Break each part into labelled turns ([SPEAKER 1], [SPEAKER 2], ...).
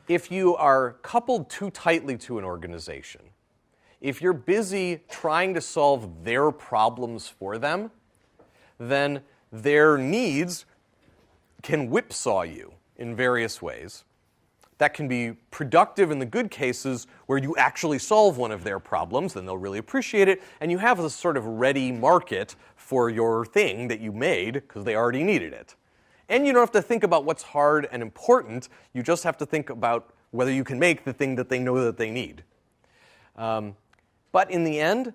[SPEAKER 1] if you are coupled too tightly to an organization, if you're busy trying to solve their problems for them, then their needs can whipsaw you in various ways. That can be productive in the good cases where you actually solve one of their problems, then they'll really appreciate it, and you have this sort of ready market for your thing that you made because they already needed it. And you don't have to think about what's hard and important, you just have to think about whether you can make the thing that they know that they need. But in the end,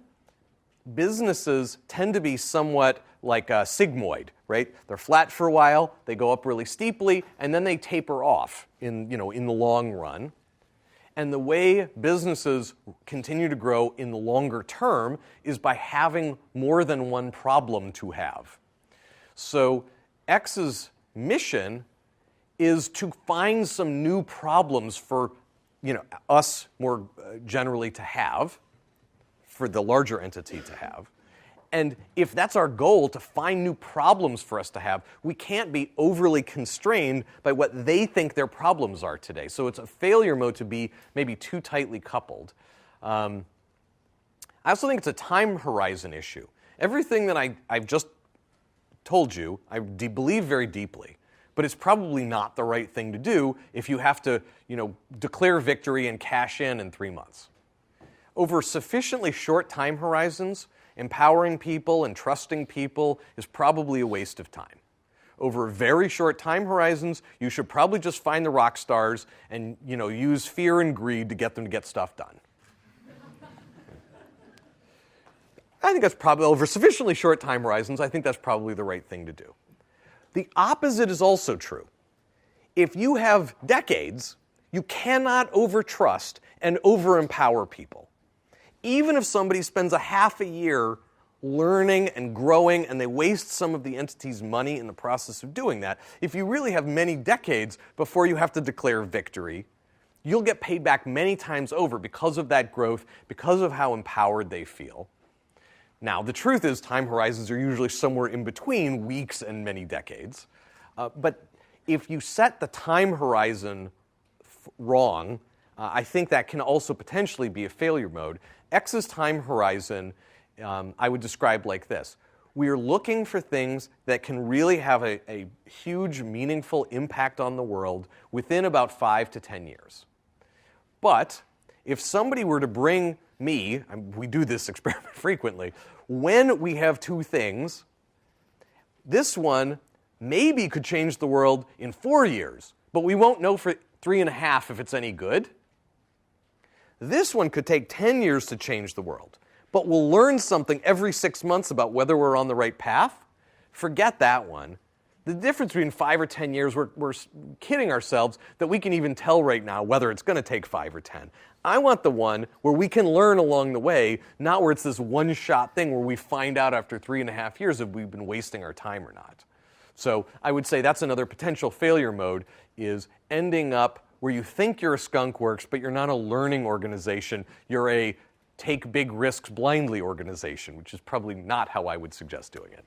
[SPEAKER 1] businesses tend to be somewhat like a sigmoid, right? They're flat for a while, they go up really steeply, and then they taper off in the long run. And the way businesses continue to grow in the longer term is by having more than one problem to have. So X's mission is to find some new problems for us more generally to have, for the larger entity to have. And if that's our goal, to find new problems for us to have, we can't be overly constrained by what they think their problems are today. So it's a failure mode to be maybe too tightly coupled. I also think it's a time horizon issue. Everything that I've just told you, I believe very deeply. But it's probably not the right thing to do if you have to, declare victory and cash in 3 months. Over sufficiently short time horizons, empowering people and trusting people is probably a waste of time. Over very short time horizons, you should probably just find the rock stars and, use fear and greed to get them to get stuff done. I think that's probably, over sufficiently short time horizons, I think that's probably the right thing to do. The opposite is also true. If you have decades, you cannot overtrust and over-empower people. Even if somebody spends a half a year learning and growing and they waste some of the entity's money in the process of doing that, if you really have many decades before you have to declare victory, you'll get paid back many times over because of that growth, because of how empowered they feel. Now, the truth is time horizons are usually somewhere in between weeks and many decades. But if you set the time horizon wrong, I think that can also potentially be a failure mode. X's time horizon I would describe like this. We are looking for things that can really have a huge, meaningful impact on the world within about 5 to 10 years. But if somebody were to bring me, we do this experiment frequently, when we have two things, this one maybe could change the world in 4 years, but we won't know for 3.5 if it's any good. This one could take 10 years to change the world, but we'll learn something every 6 months about whether we're on the right path. Forget that one. The difference between 5 or 10 years, we're kidding ourselves that we can even tell right now whether it's going to take 5 or 10. I want the one where we can learn along the way, not where it's this one-shot thing where we find out after 3.5 years if we've been wasting our time or not. So I would say that's another potential failure mode, is ending up where you think you're a skunk works, but you're not a learning organization. You're a take big risks blindly organization, which is probably not how I would suggest doing it.